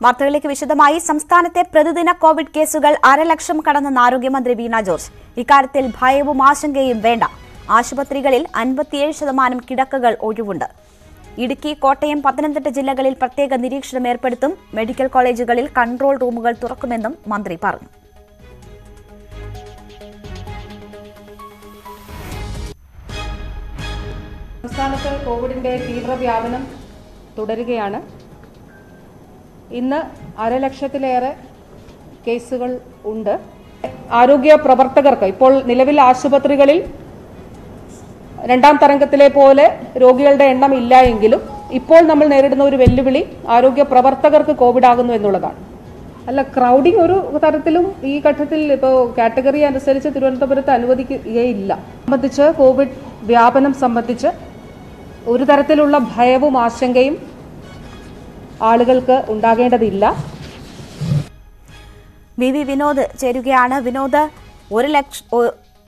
വാർത്തകളിലേക്ക് വിശദമായി. സംസ്ഥാനത്തെ പ്രതിദിന കോവിഡ് കേസുകൾ 1.5 ലക്ഷം കടന്നെന്ന് ആരോഗ്യമന്ത്രി വീണ ജോർജ്. ഇക്കാര്യത്തിൽ ഭയവും ആശങ്കയും വേണ്ട. ആശുപത്രികളിൽ 57% കിടക്കകൾ ഒഴിവുണ്ട്. ഇടുക്കി, കോട്ടയം, പത്തനംതിട്ട ജില്ലകളിൽ പ്രത്യേക നിരീക്ഷണം ഏർപ്പെടുത്തും. മെഡിക്കൽ കോളേജുകളിൽ കൺട്രോൾ റൂമുകൾ തുറക്കുമെന്നും മന്ത്രി പറഞ്ഞു. സംസ്ഥാനത്ത് കോവിഡിന്റെ തീവ്രവ്യാപനം തുടരുകയാണ്. ഇന്ന് 1.5 ലക്ഷത്തിലേറെ കേസുകൾ ഉണ്ട്. ആരോഗ്യ പ്രവർത്തകർക്ക് ഇപ്പോൾ നിലവിൽ ആശുപത്രികളിൽ രണ്ടാം തരംഗത്തിലെ പോലെ രോഗികളുടെ എണ്ണം ഇല്ല എങ്കിലും ഇപ്പോൾ നമ്മൾ നേരിടുന്ന ഒരു വെല്ലുവിളി ആരോഗ്യ പ്രവർത്തകർക്ക് കോവിഡ് ആകുന്നു എന്നുള്ളതാണ്. അല്ല, ക്രൗഡിംഗ് ഒരു തരത്തിലും ഈ ഘട്ടത്തിൽ ഇപ്പോൾ കാറ്റഗറി അനുസരിച്ച് തിരുവനന്തപുരത്ത് അനുവദിക്കുകയില്ല. സംബന്ധിച്ച് കോവിഡ് വ്യാപനം സംബന്ധിച്ച് ഒരു തരത്തിലുള്ള ഭയവും ആശങ്കയും ആളുകൾക്ക് ഉണ്ടാകേണ്ടതില്ല. വി വിനോദ് ചേരുകയാണ്. വിനോദ്,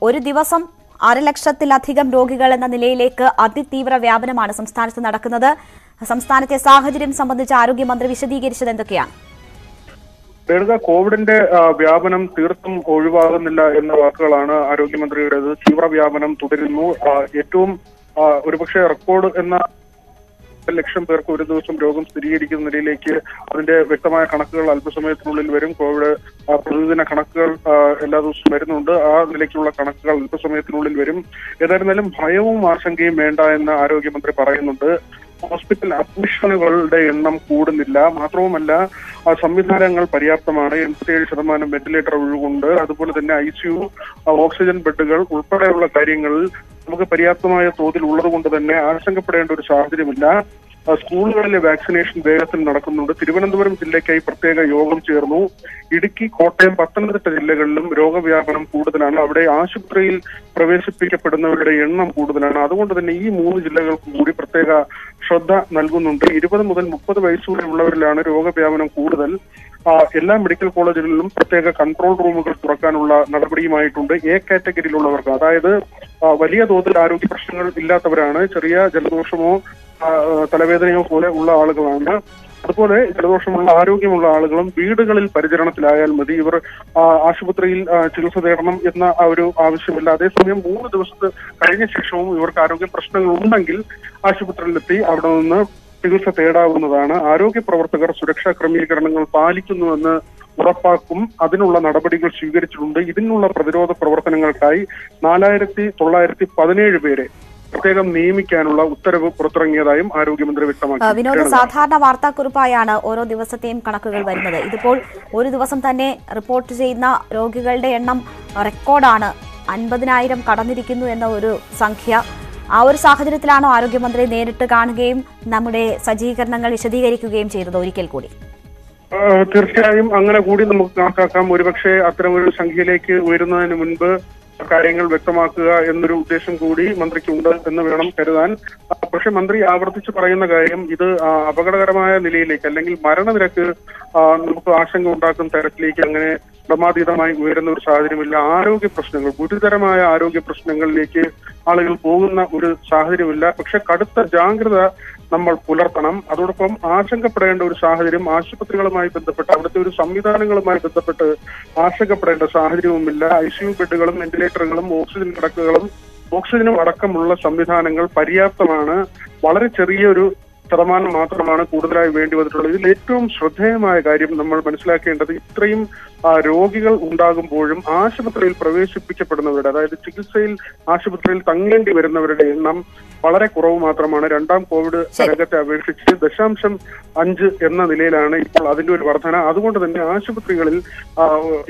ഒരു ദിവസം 1.5 ലക്ഷത്തിലധികം രോഗികൾ എന്ന നിലയിലേക്ക് അതിതീവ്ര വ്യാപനമാണ് സംസ്ഥാനത്ത് നടക്കുന്നത്. സംസ്ഥാനത്തെ സാഹചര്യം സംബന്ധിച്ച് ആരോഗ്യമന്ത്രി വിശദീകരിച്ചത് എന്തൊക്കെയാണ്? കോവിഡിന്റെ വ്യാപനം തീർത്തും ഒഴിവാകുന്നില്ല എന്ന വാക്കുകളാണ് ആരോഗ്യമന്ത്രിയുടേത്. തീവ്രവ്യാപനം തുടരുന്നു. ഏറ്റവും ഒരുപക്ഷെ റെക്കോർഡ് എന്ന 1 ലക്ഷം പേർക്ക് ഒരു ദിവസം രോഗം സ്ഥിരീകരിക്കുന്ന നിലയിലേക്ക് അതിന്റെ വ്യക്തമായ കണക്കുകൾ അല്പസമയത്തിനുള്ളിൽ വരും. കോവിഡ് പ്രതിദിന കണക്കുകൾ എല്ലാ ദിവസവും വരുന്നുണ്ട്. ആ നിലയ്ക്കുള്ള കണക്കുകൾ അല്പസമയത്തിനുള്ളിൽ വരും. ഏതായിരുന്നാലും ഭയവും ആശങ്കയും വേണ്ട എന്ന് ആരോഗ്യമന്ത്രി പറയുന്നുണ്ട്. ഹോസ്പിറ്റൽ അഡ്മിഷനുകളുടെ എണ്ണം കൂടുന്നില്ല. മാത്രവുമല്ല, സംവിധാനങ്ങൾ പര്യാപ്തമാണ്. 87% വെന്റിലേറ്റർ ഒഴിവുണ്ട്. അതുപോലെ തന്നെ ICU, ഓക്സിജൻ ബെഡുകൾ ഉൾപ്പെടെയുള്ള കാര്യങ്ങളിൽ നമുക്ക് പര്യാപ്തമായ തോതിൽ ഉള്ളത് കൊണ്ട് തന്നെ ആശങ്കപ്പെടേണ്ട ഒരു സാഹചര്യമില്ല. സ്കൂളുകളിലെ വാക്സിനേഷൻ വേഗത്തിൽ നടക്കുന്നുണ്ട്. തിരുവനന്തപുരം ജില്ലയ്ക്കായി പ്രത്യേക യോഗം ചേർന്നു. ഇടുക്കി, കോട്ടയം, പത്തനംതിട്ട ജില്ലകളിലും രോഗവ്യാപനം കൂടുതലാണ്. അവിടെ ആശുപത്രിയിൽ പ്രവേശിപ്പിക്കപ്പെടുന്നവരുടെ എണ്ണം കൂടുതലാണ്. അതുകൊണ്ട് തന്നെ ഈ 3 ജില്ലകൾക്കും കൂടി പ്രത്യേക ശ്രദ്ധ നൽകുന്നുണ്ട്. 20 മുതൽ 30 വയസ്സുവരെയുള്ളവരിലാണ് രോഗവ്യാപനം കൂടുതൽ. എല്ലാ മെഡിക്കൽ കോളേജുകളിലും പ്രത്യേക കൺട്രോൾ റൂമുകൾ തുറക്കാനുള്ള നടപടിയുമായിട്ടുണ്ട്. A കാറ്റഗറിയിലുള്ളവർക്ക്, അതായത് വലിയ തോതിൽ ആരോഗ്യ പ്രശ്നങ്ങൾ ഇല്ലാത്തവരാണ്. ചെറിയ ജലദോഷമോ തലവേദനയോ പോലെ ഉള്ള ആളുകളാണ്. അതുപോലെ ജലദോഷമുള്ള ആരോഗ്യമുള്ള ആളുകളും വീടുകളിൽ പരിചരണത്തിലായാൽ മതി. ഇവർ ആശുപത്രിയിൽ ചികിത്സ തേടണം എന്ന ഒരു ആവശ്യമില്ല. അതേസമയം 3 ദിവസത്തെ കഴിഞ്ഞ ശേഷവും ഇവർക്ക് ആരോഗ്യ പ്രശ്നങ്ങൾ ഉണ്ടെങ്കിൽ ആശുപത്രിയിലെത്തി അവിടെ നിന്ന് ചികിത്സ തേടാവുന്നതാണ്. ആരോഗ്യ പ്രവർത്തകർ സുരക്ഷാ ക്രമീകരണങ്ങൾ പാലിക്കുന്നുവെന്ന് ഉറപ്പാക്കും. അതിനുള്ള നടപടികൾ സ്വീകരിച്ചിട്ടുണ്ട്. ഇതിനുള്ള പ്രതിരോധ പ്രവർത്തനങ്ങൾക്കായി 4917 പേരെ പ്രത്യേകം നിയമിക്കാനുള്ള ഉത്തരവ് പുറത്തിറങ്ങിയതായും ആരോഗ്യമന്ത്രി വ്യക്തമാക്കി. വിനോദ്, സാധാരണ വാർത്താക്കുറിപ്പായാണ് ഓരോ ദിവസത്തെയും കണക്കുകൾ വരുന്നത്. ഇതിപ്പോൾ ഒരു ദിവസം തന്നെ റിപ്പോർട്ട് ചെയ്യുന്ന രോഗികളുടെ എണ്ണം റെക്കോർഡാണ്. 50,000 കടന്നിരിക്കുന്നു എന്ന ഒരു സംഖ്യ. ആ ഒരു സാഹചര്യത്തിലാണോ ആരോഗ്യമന്ത്രി നേരിട്ട് കാണുകയും നമ്മുടെ സജ്ജീകരണങ്ങൾ വിശദീകരിക്കുകയും ചെയ്തത്? ഒരിക്കൽ കൂടി തീർച്ചയായും അങ്ങനെ കൂടി നമുക്ക് കണക്കാക്കാം. ഒരുപക്ഷെ അത്തരമൊരു സംഖ്യയിലേക്ക് ഉയരുന്നതിന് മുൻപ് കാര്യങ്ങൾ വ്യക്തമാക്കുക എന്നൊരു ഉദ്ദേശം കൂടി മന്ത്രിക്കുണ്ട് എന്ന് വേണം കരുതാൻ. പക്ഷെ മന്ത്രി ആവർത്തിച്ച് പറയുന്ന കാര്യം, ഇത് അപകടകരമായ നിലയിലേക്ക് അല്ലെങ്കിൽ മരണനിരക്ക് നമുക്ക് ആശങ്ക ഉണ്ടാക്കുന്ന തരത്തിലേക്ക് അങ്ങനെ ക്രമാതീതമായി ഉയരുന്ന ഒരു സാഹചര്യമില്ല. ആരോഗ്യ പ്രശ്നങ്ങൾ, ഗുരുതരമായ ആരോഗ്യ പ്രശ്നങ്ങളിലേക്ക് ആളുകൾ പോകുന്ന ഒരു സാഹചര്യമില്ല. പക്ഷെ കടുത്ത ജാഗ്രത നമ്മൾ പുലർത്തണം. അതോടൊപ്പം ആശങ്കപ്പെടേണ്ട ഒരു സാഹചര്യം ആശുപത്രികളുമായി ബന്ധപ്പെട്ട് അവിടുത്തെ ഒരു സംവിധാനങ്ങളുമായി ബന്ധപ്പെട്ട് ആശങ്കപ്പെടേണ്ട സാഹചര്യവുമില്ല. ICU ബെഡുകളും വെന്റിലേറ്ററുകളും ഓക്സിജൻ കിടക്കകളും ഓക്സിജനും അടക്കമുള്ള സംവിധാനങ്ങൾ പര്യാപ്തമാണ്. വളരെ ചെറിയൊരു ശതമാനം മാത്രമാണ് കൂടുതലായി വേണ്ടി വന്നിട്ടുള്ളത്. ഇതിൽ ഏറ്റവും ശ്രദ്ധേയമായ കാര്യം നമ്മൾ മനസ്സിലാക്കേണ്ടത്, ഇത്രയും രോഗികൾ ഉണ്ടാകുമ്പോഴും ആശുപത്രിയിൽ പ്രവേശിപ്പിക്കപ്പെടുന്നവരുടെ, അതായത് ചികിത്സയിൽ ആശുപത്രിയിൽ തങ്ങേണ്ടി വരുന്നവരുടെ എണ്ണം വളരെ കുറവ് മാത്രമാണ്. രണ്ടാം കോവിഡ് തരംഗത്തെ അപേക്ഷിച്ച് 0.5 എന്ന നിലയിലാണ് ഇപ്പോൾ അതിന്റെ ഒരു വർധന. അതുകൊണ്ട് തന്നെ ആശുപത്രികളിൽ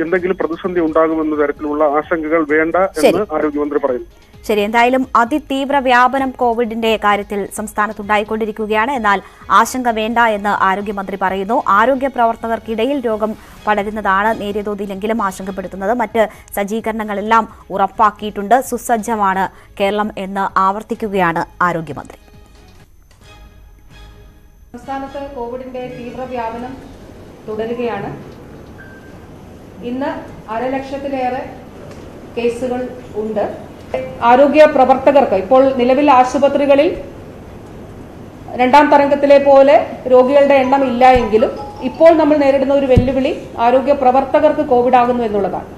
എന്തെങ്കിലും പ്രതിസന്ധി ഉണ്ടാകുമെന്ന തരത്തിലുള്ള ആശങ്കകൾ വേണ്ട എന്ന് ആരോഗ്യമന്ത്രി പറയുന്നു. ശരി, എന്തായാലും അതിതീവ്ര വ്യാപനം കോവിഡിന്റെ കാര്യത്തിൽ സംസ്ഥാനത്തുണ്ടായിക്കൊണ്ടിരിക്കുകയാണ്. എന്നാൽ ആശങ്ക വേണ്ട എന്ന് ആരോഗ്യമന്ത്രി പറയുന്നു. ആരോഗ്യ പ്രവർത്തകർക്കിടയിൽ രോഗം പടരുന്നതാണ് നേരിയ തോതിലെങ്കിലും ആശങ്കപ്പെടുത്തുന്നത്. മറ്റ് സജ്ജീകരണങ്ങളെല്ലാം ഉറപ്പാക്കിയിട്ടുണ്ട്. സുസജ്ജമാണ് കേരളം എന്ന് ആവർത്തിക്കുകയാണ് ആരോഗ്യമന്ത്രി. സംസ്ഥാനത്ത് കോവിഡിന്റെ തീവ്രവ്യാപനം തുടരുകയാണ്. ഇന്ന് 1.5 ലക്ഷത്തിലേറെ കേസുകൾ ഉണ്ട്. ആരോഗ്യ പ്രവർത്തകർക്ക് ഇപ്പോൾ നിലവിൽ ആശുപത്രികളിൽ രണ്ടാം തരംഗത്തിലെ പോലെ രോഗികളുടെ എണ്ണം ഇല്ല എങ്കിലും ഇപ്പോൾ നമ്മൾ നേരിടുന്ന ഒരു വെല്ലുവിളി ആരോഗ്യ പ്രവർത്തകർക്ക് കോവിഡ് ആകുന്നു എന്നുള്ളതാണ്.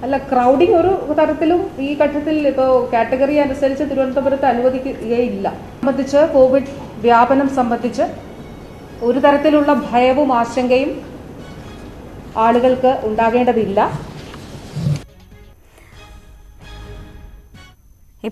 അല്ല, ക്രൗഡിംഗ് ഒരു തരത്തിലും ഈ ഘട്ടത്തിൽ ഇപ്പോൾ കാറ്റഗറി അനുസരിച്ച് തിരുവനന്തപുരത്ത് അനുവദിക്കുകയില്ല. സംബന്ധിച്ച് കോവിഡ് വ്യാപനം സംബന്ധിച്ച് ഒരു തരത്തിലുള്ള ഭയവും ആശങ്കയും ആളുകൾക്ക് ഉണ്ടാകേണ്ടതില്ല.